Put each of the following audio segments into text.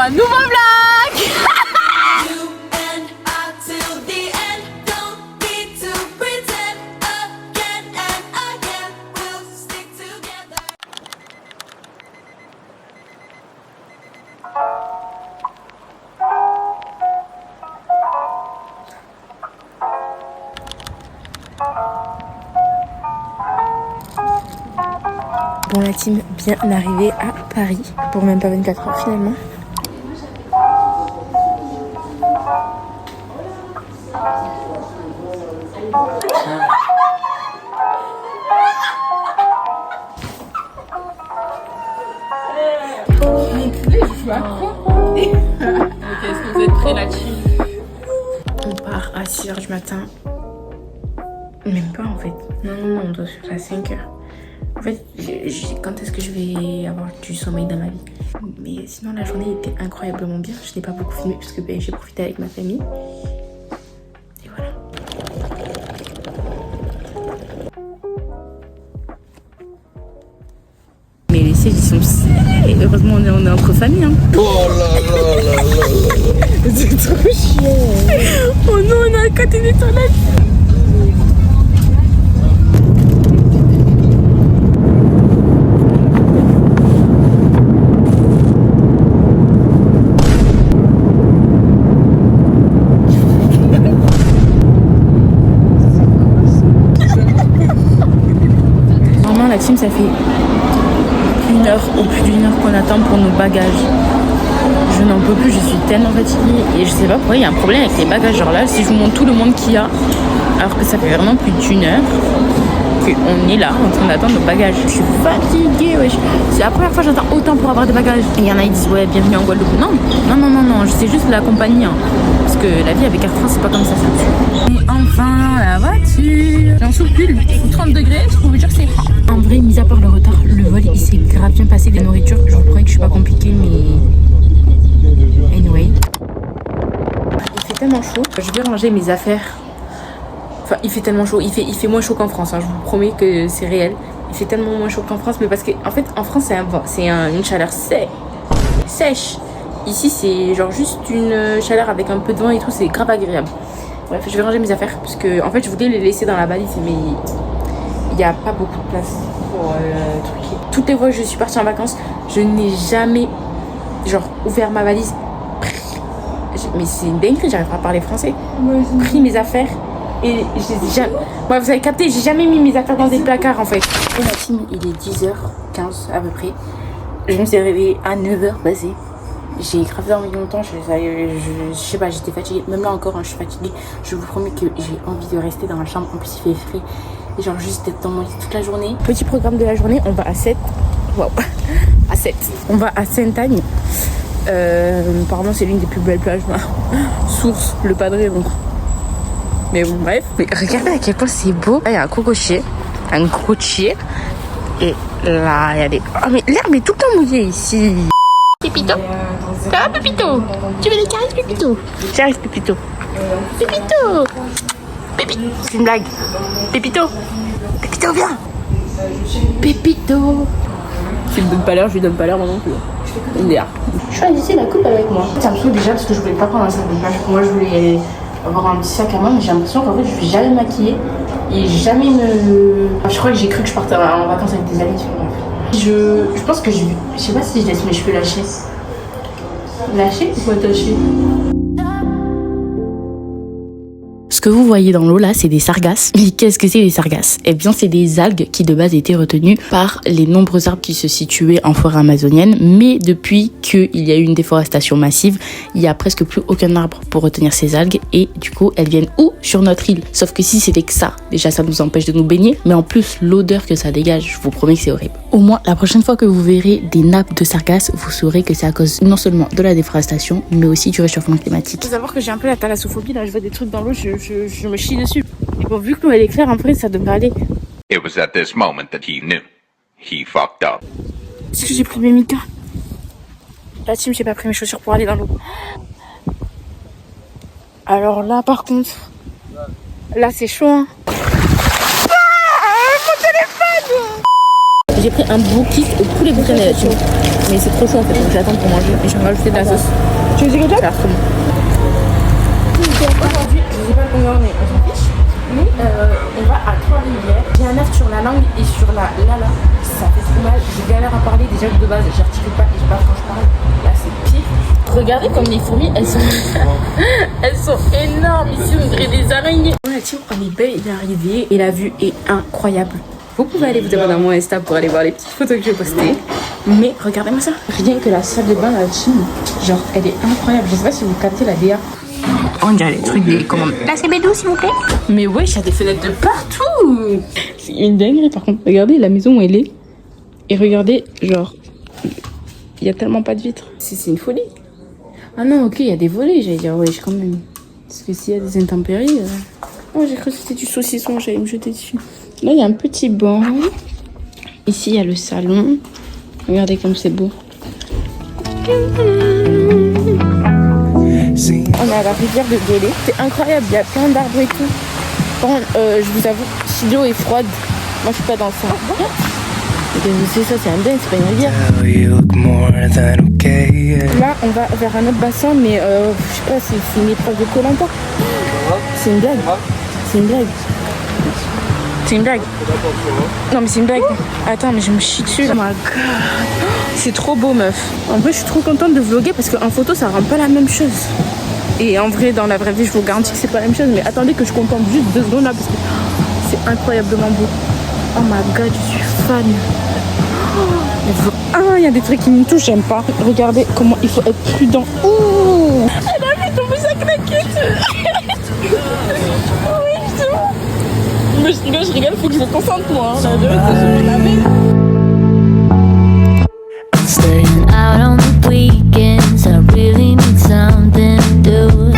un nouveau vlog. Bon, la team bien arrivée à Paris pour même pas 24 heures finalement. Est-ce que vous êtes prêts là-dessus? On part à 6h du matin. Même pas en fait. Non, on doit se faire à 5h. En fait, quand est-ce que je vais avoir du sommeil dans ma vie? Mais sinon, la journée était incroyablement bien. Je n'ai pas beaucoup filmé parce que j'ai profité avec ma famille. Et voilà. Mais les sièges, ils sont serrés. Heureusement, on est entre familles. Hein. Oh là là là là. C'est trop chiant. Oh non, on est à côté des toilettes. La team, ça fait 1 heure ou plus d'1 heure qu'on attend pour nos bagages. Je n'en peux plus, je suis tellement fatiguée et je sais pas pourquoi il y a un problème avec les bagages. Genre là, si je vous montre tout le monde qu'il y a, alors que ça fait vraiment plus d'1 heure qu'on est là en train d'attendre nos bagages. Je suis fatiguée, wesh. C'est la première fois que j'attends autant pour avoir des bagages. Et il y en a qui disent ouais, bienvenue en Guadeloupe. Non, c'est juste la compagnie. Hein. Parce que la vie avec Air France, c'est pas comme ça. Et enfin, la voiture. J'en souffle plus, il fait 30 degrés, je peux vous dire que c'est... En vrai, mis à part le retard, le vol il s'est grave bien passé. La nourriture, je vous promets que je suis pas compliquée, mais anyway. Il fait tellement chaud, je vais ranger mes affaires. Enfin, il fait tellement chaud, il fait moins chaud qu'en France, hein. Je vous promets que c'est réel. Il fait tellement moins chaud qu'en France, mais parce que en fait, en France, c'est une chaleur sèche. Ici, c'est genre juste une chaleur avec un peu de vent et tout, c'est grave agréable. Bref, je vais ranger mes affaires parce que en fait, je voulais les laisser dans la valise, mais il n'y a pas beaucoup de place pour truquer. Toutes les fois que je suis partie en vacances, je n'ai jamais genre ouvert ma valise. Mais c'est une dinguerie, j'arrive pas à parler français. Pris mes affaires et jamais... Ouais, vous avez capté, j'ai jamais mis mes affaires dans des placards en fait. Et la team, il est 10h15 à peu près. Je me suis réveillée à 9h passée. J'ai grave dormi longtemps, je sais pas, j'étais fatiguée. Même là encore, hein, je suis fatiguée. Je vous promets que j'ai envie de rester dans la chambre. En plus, il fait frais. Et genre juste d'être dans mon lit toute la journée. Petit programme de la journée, on va à 7. Waouh, à 7. On va à Sainte-Agne. Apparemment, c'est l'une des plus belles plages. Source, le Padré, donc. Mais bon, bref. Mais regardez à quel point c'est beau. Là, il y a un cocotier. Un cocotier. Et là, il y a des... Oh, mais l'herbe est tout le temps mouillée ici. Pépito, ça va Pépito? Tu veux des caresses Pépito? J'arrive Pépito. Pépito, Pépito, c'est une blague. Pépito, Pépito viens. Pépito. S'il me donne pas l'air, je lui donne pas l'air moi non plus. Choisissez la coupe avec moi. Ça me saoule déjà parce que je voulais pas prendre un sac de plage. Moi je voulais avoir un petit sac à main, mais j'ai l'impression qu'en fait je vais jamais maquiller et jamais me... Je crois que j'ai cru que je partais en vacances avec des amis. Je pense que je sais pas si je laisse mes cheveux lâcher. Lâcher ou attacher? Ce que vous voyez dans l'eau là, c'est des sargasses. Mais qu'est-ce que c'est des sargasses? Eh bien, c'est des algues qui de base étaient retenues par les nombreux arbres qui se situaient en forêt amazonienne. Mais depuis qu'il y a eu une déforestation massive, il n'y a presque plus aucun arbre pour retenir ces algues. Et du coup, elles viennent où? Sur notre île. Sauf que si c'était que ça, déjà ça nous empêche de nous baigner. Mais en plus, l'odeur que ça dégage, je vous promets que c'est horrible. Au moins, la prochaine fois que vous verrez des nappes de sargasses, vous saurez que c'est à cause non seulement de la déforestation, mais aussi du réchauffement climatique. Il faut savoir que j'ai un peu la thalassophobie. Là, je vois des trucs dans l'eau, je me chie dessus. Et bon, vu que l'eau elle est claire, en vrai, ça devrait aller. It was at this moment that he knew. He fucked up. Est-ce que j'ai pris mes micas? La team, j'ai pas pris mes chaussures pour aller dans l'eau. Alors là, par contre, là, c'est chaud, hein. Ah, mon téléphone! J'ai pris un beau kit au poulet boucané, la team. Mais c'est trop chaud en fait, donc j'attends pour manger. Et je vais rajouter de la sauce. Tu veux dire Ça a l'air trop bon. Aujourd'hui, je sais pas combien on est, on s'en fiche. Mais on va à Trois-Rivières. J'ai un œuf sur la langue et sur la lala. Ça fait trop mal. J'ai galère à parler. Déjà que de base, j'articule pas et je parle quand je parle. Là, c'est pire. Regardez comme les fourmis, elles sont, elles sont énormes. Ici, on dirait des araignées. La team, on est belle, il est arrivé et la vue est incroyable. Vous pouvez aller vous abonner à mon Insta pour aller voir les petites photos que j'ai postées. Mais regardez-moi ça. Rien que la salle de bain, la team, genre, elle est incroyable. Je sais pas si vous captez la DA. On dirait les trucs des commandes. La CB12 s'il vous plaît. Mais ouais, il y a des fenêtres de partout. C'est une dinguerie par contre. Regardez la maison où elle est. Et regardez, genre, il y a tellement pas de vitres. C'est une folie. Ah non, ok, il y a des volets, j'allais dire, ouais, quand même. Parce que s'il y a des intempéries. Oh, j'ai cru que c'était du saucisson, j'allais me jeter dessus. Là, il y a un petit banc. Ici, il y a le salon. Regardez comme c'est beau. On est à la rivière de Délé. C'est incroyable, il y a plein d'arbres et tout. Par contre, je vous avoue, si l'eau est froide, moi je suis pas dans le fond. C'est ça, c'est un bain, c'est pas une rivière. Là, on va vers un autre bassin, mais je sais pas, c'est une épreuve de Koh-Lanta. C'est une blague. C'est une blague. C'est une blague. Non, mais c'est une blague. Attends, mais je me chie dessus. Oh my god. C'est trop beau, meuf. En vrai, je suis trop contente de vlogger parce qu'en photo, ça rend pas la même chose. Et en vrai, dans la vraie vie, je vous garantis que c'est pas la même chose. Mais attendez que je contemple juste 2 secondes là parce que c'est incroyablement beau. Oh my god, je suis fan. Ah, il y a des trucs qui me touchent, j'aime pas. Regardez comment il faut être prudent. Ouh, elle a fait tomber sa claquette. Oui, c'est bon. Mais je rigole, faut que je me concentre moi. Là, je vais la mettre. I'm staying out on the weekends. I really need something to do.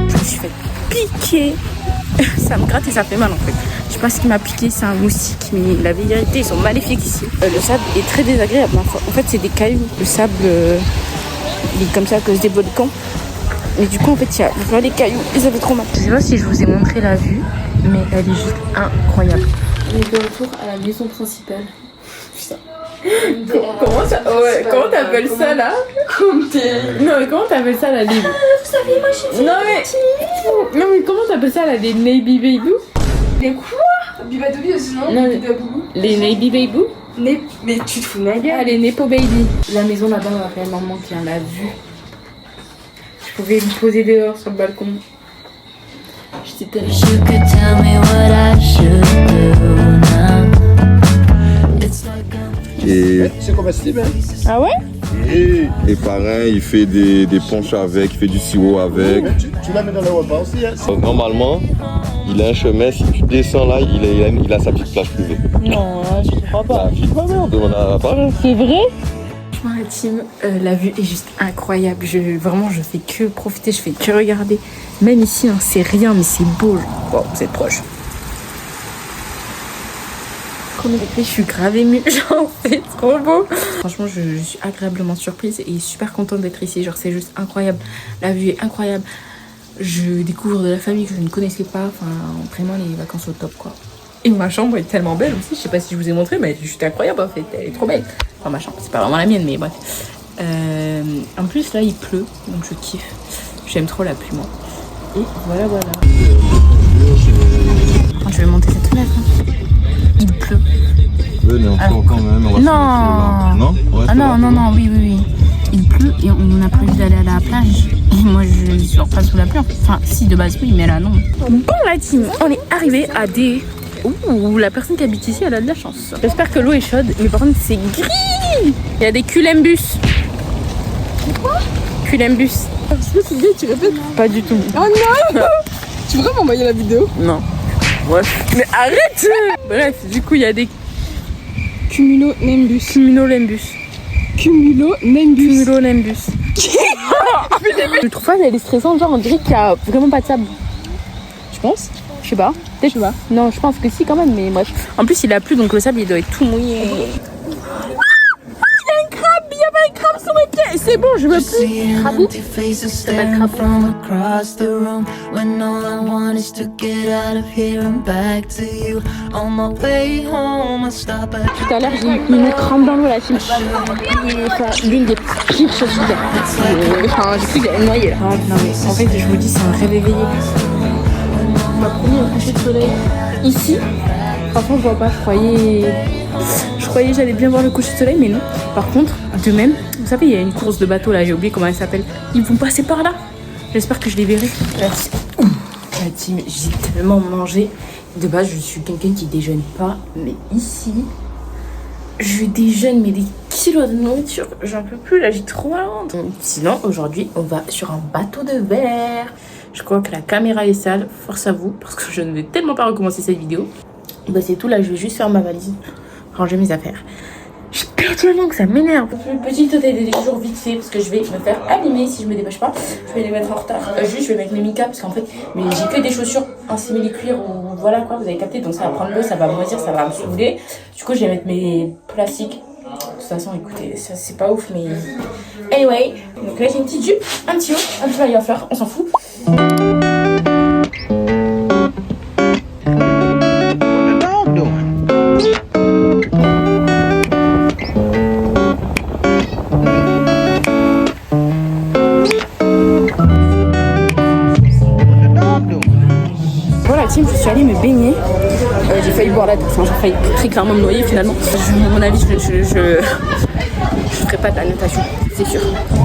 Je me suis fait piquer. Ça me gratte et ça fait mal en fait. Je sais pas ce qui m'a piqué, c'est un moustique, mais la vérité, ils sont maléfiques ici. Le sable est très désagréable. En fait, c'est des cailloux. Le sable, il est comme ça à cause des volcans. Mais du coup, en fait, il y a vraiment des cailloux et ça fait trop mal. Je sais pas si je vous ai montré la vue, mais elle est juste incroyable. On est de retour à la maison principale. Putain. Comment ça, ouais, comment t'appelles ça là? Non mais comment t'appelles ça là, les... Vous savez, moi je suis non mais comment t'appelles ça là, les Navy Baby? Les quoi? Bibadoubi aussi, non? Non, Bibabou. les Navy Baby? Mais tu te fous de ma gueule? Ah, les Nepo Baby. La maison là-bas m'a réellement manqué, hein, la vue. Je pouvais me poser dehors sur le balcon. J'étais tellement... You could tell me what I should do now. It's like I'm Et c'est comestible, hein? Ah ouais? Et pareil, il fait des punches avec, il fait du sirop avec. Tu la mets dans le repas aussi, hein? Donc, normalement, il a un chemin, si tu descends là, il a sa petite plage privée. Non, je te crois pas. La fille de ma mère, demande à pareil. C'est vrai? Franchement, la team, la vue est juste incroyable. Vraiment, je fais que profiter, je fais que regarder. Même ici, hein, c'est rien, mais c'est beau. Bon, vous êtes proche. Je suis grave émue, genre c'est trop beau. Franchement, je suis agréablement surprise et super contente d'être ici. Genre, c'est juste incroyable. La vue est incroyable. Je découvre de la famille que je ne connaissais pas. Enfin, vraiment, les vacances au top, quoi. Et ma chambre est tellement belle aussi. Je sais pas si je vous ai montré, mais elle est juste incroyable en fait. Elle est trop belle. Enfin, ma chambre, c'est pas vraiment la mienne, mais bref. En plus, là, il pleut, donc je kiffe. J'aime trop la pluie, moi. Et voilà. Je vais monter cette fenêtre. Hein. Il pleut. Venez, on sort quand même. On va Non. non, Ah non, oui. Il pleut et on a prévu d'aller à la plage. Et moi, je sors pas sous la pluie. Enfin, si, de base, oui, mais là, non. Bon, la team, on est arrivé à des... Ouh, la personne qui habite ici, elle a de la chance. J'espère que l'eau est chaude, mais par contre, c'est gris. Il y a des culembus. Quoi? Culembus. Je sais pas si tu répètes. Pas du tout. Oh non. Tu voudrais m'envoyer la vidéo? Non. Bref. Mais arrête. Bref, du coup, il y a des Cumulonimbus. Cumulonimbus. Je trouve pas elle est stressante, genre on dirait qu'il y a vraiment pas de sable. Tu penses? Je sais pas. Peut-être. Je sais pas. Non, je pense que si quand même, mais bref. En plus, il a plu, donc le sable il doit être tout mouillé. Il y a un crabe, il y avait un crabe sur mes pieds. c'est bon, je veux plus. See Crapaud? empty faces s'appelle staring crapaud. from across the room. When all I want is to get out of here and back to you. On my way home, I stop at Tout à l'heure, j'ai eu une crampe dans l'eau, la team. C'est l'une des pires choses que j'ai. Enfin, j'ai cru que j'allais me noyer là. Non, mais en fait, je vous dis, c'est un rêve éveillé. On m'a promis un coucher de soleil. Ici, franchement, je vois pas. Je croyais que j'allais bien voir le coucher de soleil, mais non. Par contre, de même, vous savez, il y a une course de bateau là, j'ai oublié comment elle s'appelle. Ils vont passer par là. J'espère que je les verrai. La team, j'ai tellement mangé. De base, je suis quelqu'un qui déjeune pas, mais ici, je déjeune mais des kilos de nourriture. J'en peux plus, là, j'ai trop honte. Sinon, aujourd'hui, on va sur un bateau de verre. Je crois que la caméra est sale, force à vous, parce que je ne vais tellement pas recommencer cette vidéo. Bah c'est tout, là, je vais juste faire ma valise, ranger mes affaires. J'ai perdu la langue, ça m'énerve. Petite hôtel des jours vite fait, parce que je vais me faire abîmer si je me dépêche pas. Je vais les mettre en retard. Juste, je vais mettre mes micas, parce qu'en fait, mais j'ai que des chaussures en simili-cuir ou voilà quoi, vous avez capté. Donc ça va prendre l'eau, ça va moisir, ça va me saouler. Du coup, je vais mettre mes plastiques. De toute façon, écoutez, ça c'est pas ouf, mais anyway. Donc là, j'ai une petite jupe, un petit haut, un petit maillot à fleurs, on s'en fout. Voilà, team, je suis allée me baigner. J'ai failli boire la douche, enfin, j'ai failli très clairement me noyer finalement. À mon avis, je ferai pas de la natation, c'est sûr.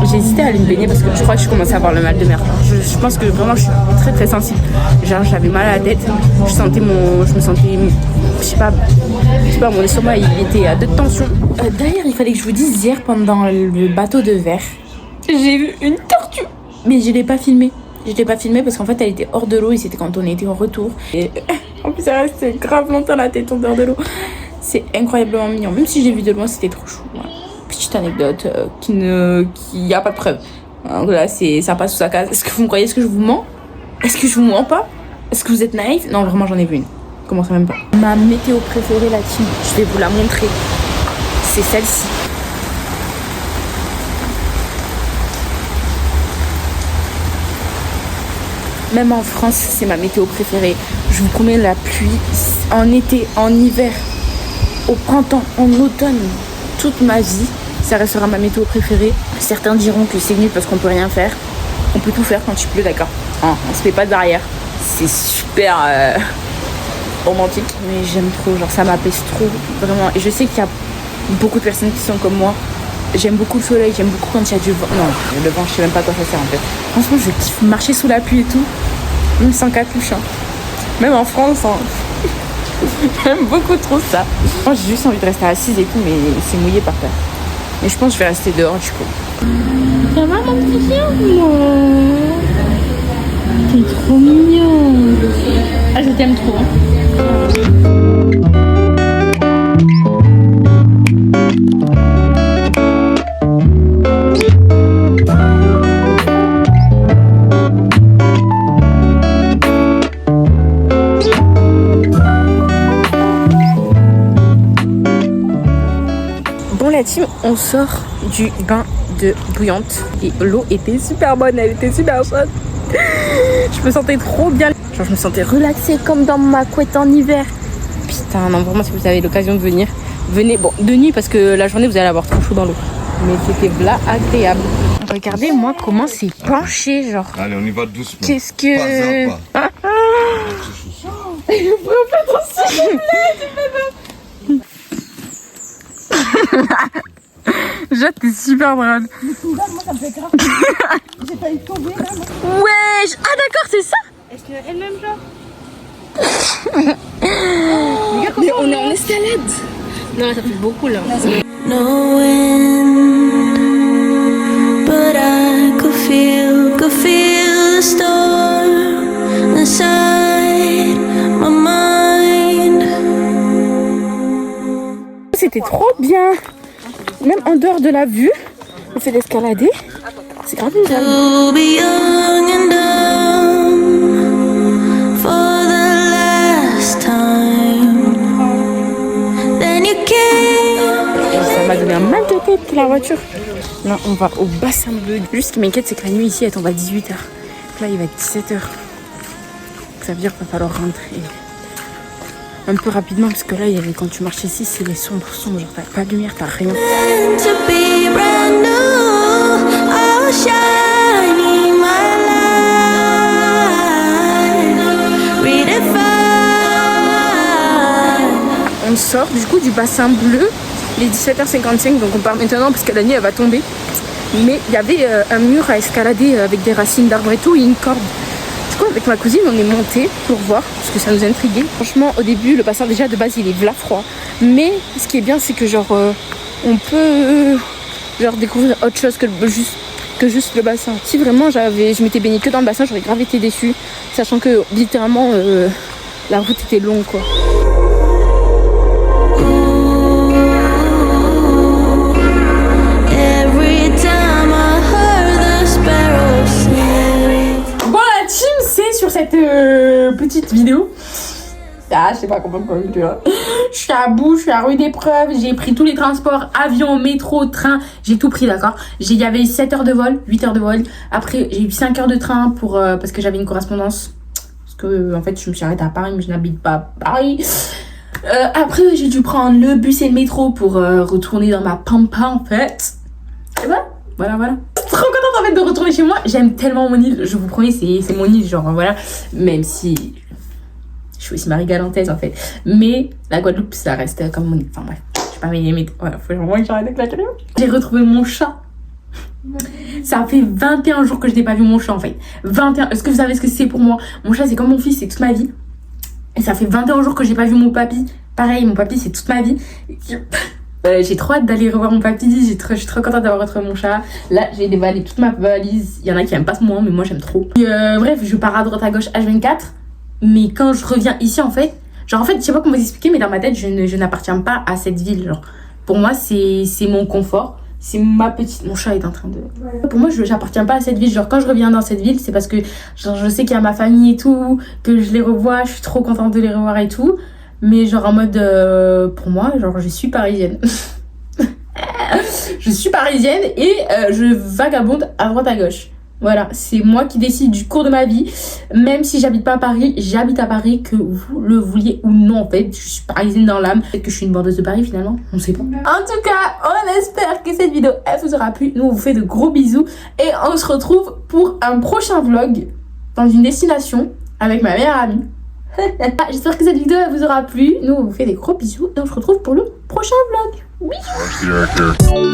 J'ai hésité à aller me baigner parce que je crois que je commençais à avoir le mal de mer. Je pense que vraiment je suis très très sensible. Genre j'avais mal à la tête, je me sentais, je sais pas, mon estomac il était à 2 tensions. D'ailleurs, il fallait que je vous dise hier pendant le bateau de verre, j'ai vu une tortue, mais je l'ai pas filmée. Je l'ai pas filmée parce qu'en fait elle était hors de l'eau et c'était quand on était en retour. Et en plus elle restait grave longtemps la tête en dehors de l'eau. C'est incroyablement mignon. Même si j'ai vu de loin, c'était trop chou. Voilà. Petite anecdote qui a pas de preuve. Donc là, ça passe sous sa case. Est-ce que vous me croyez? Est-ce que je vous mens? Est-ce que je vous mens pas? Est-ce que vous êtes naïf? Non, vraiment, j'en ai vu une. Commencez même pas. Ma météo préférée, la team, je vais vous la montrer. C'est celle-ci. Même en France, c'est ma météo préférée. Je vous promets, la pluie en été, en hiver, au printemps, en automne, toute ma vie, ça restera ma météo préférée. Certains diront que c'est nul parce qu'on peut rien faire. On peut tout faire quand il pleut, d'accord. On se met pas de barrière. C'est super romantique, mais j'aime trop. Genre ça m'apaise trop, vraiment. Et je sais qu'il y a beaucoup de personnes qui sont comme moi. J'aime beaucoup le soleil, j'aime beaucoup quand il y a du vent. Non, le vent, je sais même pas à quoi ça sert en fait. Franchement, je kiffe marcher sous la pluie et tout. Même sans capuche. Hein. Même en France, hein. J'aime beaucoup trop ça. Moi, j'ai juste envie de rester assise et tout, mais c'est mouillé par terre. Mais je pense que je vais rester dehors du coup. Ça va mon petit chien? Non. T'es trop mignon. Ah, je t'aime trop. La team, on sort du bain de bouillante et l'eau était super bonne, elle était super chaude. Je me sentais trop bien, genre je me sentais relaxée comme dans ma couette en hiver. Putain, non, vraiment, si vous avez l'occasion de venir, venez, bon, de nuit parce que la journée vous allez avoir trop chaud dans l'eau, mais c'était là agréable. Regardez moi comment c'est penché, genre. Allez, on y va doucement. Qu'est-ce que... Pas à pas. Jade, t'es super drôle. Moi, ça me fait grave. J'ai failli tomber là. Wesh. Ah d'accord, c'est ça. Est-ce qu'elle-même, genre Mais on est en escalade. Non, ça fait beaucoup là. no wind, but I could feel the storm inside my mind. C'était trop bien. Même en dehors de la vue, on fait l'escalader. C'est grave bien. To be young and dumb for the last time. Then you came. Ça m'a donné a mal de tête la voiture. Là, on va au bassin bleu. Juste ce qui m'inquiète, c'est que la nuit ici, elle tombe à 18h. Là, il va être 17h. Ça veut dire qu'il va falloir rentrer un peu rapidement parce que là, quand tu marches ici, c'est les sombres. Genre, t'as pas de lumière, t'as rien. To be brand new, oh shining my light, redefine. On sort du coup du bassin bleu, il est 17h55, donc on part maintenant parce que la nuit elle va tomber. Mais il y avait un mur à escalader avec des racines d'arbres et tout et une corde. Du coup avec ma cousine on est monté pour voir parce que ça nous intriguait. Franchement au début le bassin déjà de base il est v'là froid. Mais ce qui est bien c'est que genre on peut découvrir autre chose que juste le bassin. Si vraiment je m'étais baignée que dans le bassin j'aurais grave été déçue. Sachant que littéralement la route était longue quoi. Sur cette petite vidéo, je sais pas comment tu vois. Je suis à bout, je suis à rude épreuve, j'ai pris tous les transports, avion, métro, train, j'ai tout pris, d'accord. Il y avait 7 heures de vol, 8 heures de vol. Après, j'ai eu 5 heures de train parce que j'avais une correspondance. Parce que en fait, je me suis arrêtée à Paris, mais je n'habite pas à Paris. Après, j'ai dû prendre le bus et le métro pour retourner dans ma pampa en fait. Et voilà. Trop contente en fait de retourner chez moi. J'aime tellement mon île, je vous promets, c'est mon île, genre voilà. Même si je suis aussi marie-galantaise en fait. Mais la Guadeloupe, ça reste comme mon île. Enfin bref, je sais pas, mais voilà, faut vraiment que j'arrête avec la caméra. J'ai retrouvé mon chat. Ça fait 21 jours que je n'ai pas vu mon chat en fait. 21. Est-ce que vous savez ce que c'est pour moi? Mon chat, c'est comme mon fils, c'est toute ma vie. Et ça fait 21 jours que j'ai pas vu mon papy. Pareil, mon papy, c'est toute ma vie. J'ai trop hâte d'aller revoir mon papy, je suis trop contente d'avoir retrouvé mon chat. Là, j'ai déballé toute ma valise. Il y en a qui aiment pas ce moment, mais moi j'aime trop. Et bref, je pars à droite à gauche H24. Mais quand je reviens ici, en fait, je sais pas comment vous expliquer, mais dans ma tête, je n'appartiens pas à cette ville. Genre, pour moi, c'est mon confort. C'est ma petite. Mon chat est en train de. Ouais. Pour moi, j'appartiens pas à cette ville. Genre, quand je reviens dans cette ville, c'est parce que genre, je sais qu'il y a ma famille et tout, que je les revois, je suis trop contente de les revoir et tout. Mais genre en mode pour moi genre je suis parisienne. Je suis parisienne et je vagabonde à droite à gauche. Voilà, c'est moi qui décide du cours de ma vie. Même si j'habite pas à Paris, j'habite à Paris, que vous le vouliez ou non en fait. Je suis parisienne dans l'âme. Peut-être que je suis une bandeuse de Paris finalement, on sait pas. En tout cas, on espère que cette vidéo elle vous aura plu. Nous on vous fait de gros bisous et on se retrouve pour un prochain vlog dans une destination avec ma meilleure amie. J'espère que cette vidéo elle vous aura plu. Nous on vous fait des gros bisous et on se retrouve pour le prochain vlog. Oui.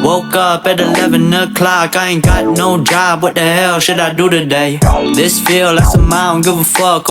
Woke up at 11 o'clock, I ain't got no job, what the hell should I do today? This feel like some I don't give a fuck.